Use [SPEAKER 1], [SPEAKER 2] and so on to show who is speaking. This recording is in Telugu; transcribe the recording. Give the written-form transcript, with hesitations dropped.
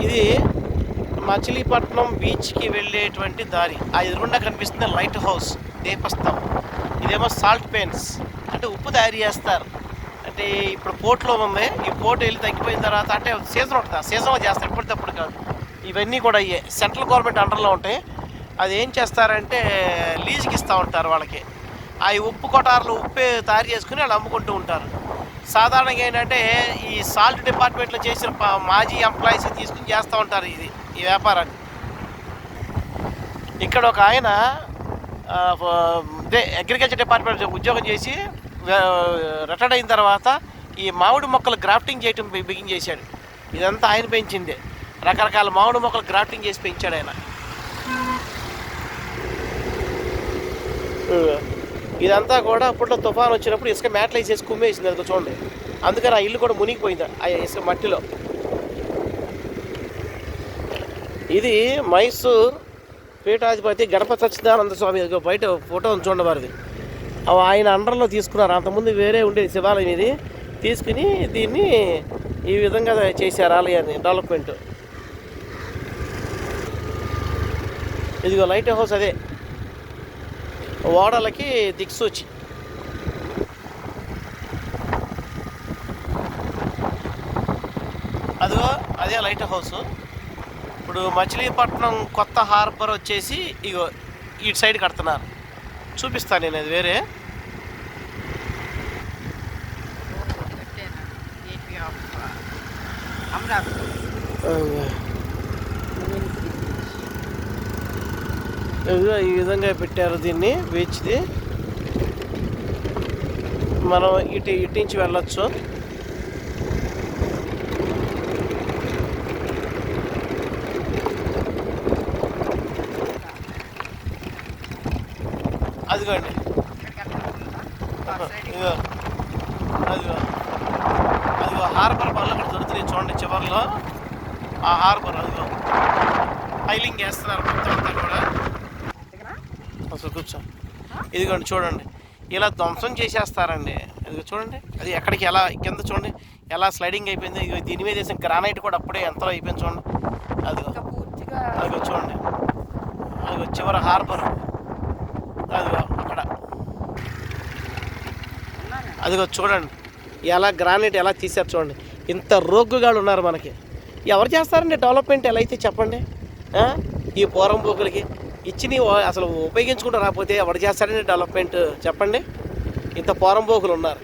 [SPEAKER 1] ఇది మచిలీపట్నం బీచ్కి వెళ్ళేటువంటి దారి. ఆ ఎదురుగుండా కనిపిస్తుంది లైట్ హౌస్ దీపస్తంభం. ఇదేమో సాల్ట్ పెన్స్, అంటే ఉప్పు తయారు చేస్తారు. అంటే ఇప్పుడు పోర్ట్లో ఉంది. ఈ పోర్ట్ వెళ్ళి తగ్గిపోయిన తర్వాత అంటే సీజన్ ఉంటుంది, ఆ సీజన్లో చేస్తారు, ఎప్పటికప్పుడు కాదు. ఇవన్నీ కూడా సెంట్రల్ గవర్నమెంట్ అండర్లో ఉంటాయి. అది ఏం చేస్తారంటే లీజుకి ఇస్తూ ఉంటారు వాళ్ళకి. ఆ ఉప్పు కొటార్లు ఉప్పే తయారు చేసుకుని వాళ్ళు అమ్ముకుంటూ ఉంటారు. సాధారణంగా ఏంటంటే ఈ సాల్ట్ డిపార్ట్మెంట్లో చేసిన మాజీ ఎంప్లాయీస్ తీసుకుని చేస్తూ ఉంటారు ఈ వ్యాపారాన్ని. ఇక్కడ ఒక ఆయన అగ్రికల్చర్ డిపార్ట్మెంట్ ఉద్యోగం చేసి రిటైర్డ్ అయిన తర్వాత ఈ మామిడి మొక్కలు గ్రాఫ్టింగ్ చేయటం బిగిన్ చేశాడు. ఇదంతా ఆయన పెంచిందే. రకరకాల మామిడి మొక్కలు గ్రాఫ్టింగ్ చేసి పెంచాడు ఆయన. ఇదంతా కూడా అప్పట్లో తుఫాను వచ్చినప్పుడు ఇసుక మేటలు వేసేసి కుమ్మేసింది. అది చూడండి, అందుకని ఆ ఇల్లు కూడా మునిగిపోయింది ఆ ఇసుక మట్టిలో. ఇది మైసూర్ పీఠాధిపతి గణపతి సచ్చిదానంద స్వామి బయట ఫోటో చూడండి వారిది. ఆయన అండర్లో తీసుకున్నారు. అంతకుముందు వేరే ఉండేది శివాలయం, ఇది తీసుకుని దీన్ని ఈ విధంగా చేశారు ఆలయాన్ని డెవలప్మెంట్. ఇదిగో లైట్ హౌస్, అదే ఓడలకి దిక్సూచి. అదిగో అదే లైట్ హౌస్. ఇప్పుడు మచిలీపట్నం కొత్త హార్బర్ వచ్చేసి ఇగో ఇటు సైడ్ కడుతున్నారు. చూపిస్తాను నేను, అది వేరే. ఈ విధంగా పెట్టారు దీన్ని, బీచ్ది. మనం ఇటు నుంచి వెళ్ళొచ్చు. అదిగోండి, ఇదిగో అదిగో అదిగో హార్బర్ పనులు అక్కడ దొరుకుతున్నాయి చూడండి చివరిలో. ఆ హార్బర్ అదిగో హైలింగ్ వేస్తున్నారు మొత్తం అంతా కూడా. అసలు కూర్చో, ఇదిగోండి చూడండి, ఇలా ధ్వంసం చేసేస్తారండి. ఇది చూడండి, అది ఎక్కడికి ఎలా కింద చూడండి ఎలా స్లైడింగ్ అయిపోయింది. దీని మీద వేసిన గ్రానైట్ కూడా అప్పుడే ఎంతలో అయిపోయింది చూడండి. అదిగో అదిగో చూడండి, అదిగో చివరి హార్బర్, అదిగో అక్కడ అదిగో చూడండి ఎలా గ్రానైట్ ఎలా తీశారు చూడండి. ఇంత రోగ్గుగాళ్ళు ఉన్నారు మనకి. ఎవరు చేస్తారండి డెవలప్మెంట్ ఎలా అయితే చెప్పండి? ఈ పోరంబోకులకి ఇచ్చి అసలు ఉపయోగించుకుంటూ రాకపోతే ఎవరు చేస్తారండి డెవలప్మెంట్ చెప్పండి? ఇంత పోరంబోకులు ఉన్నారు.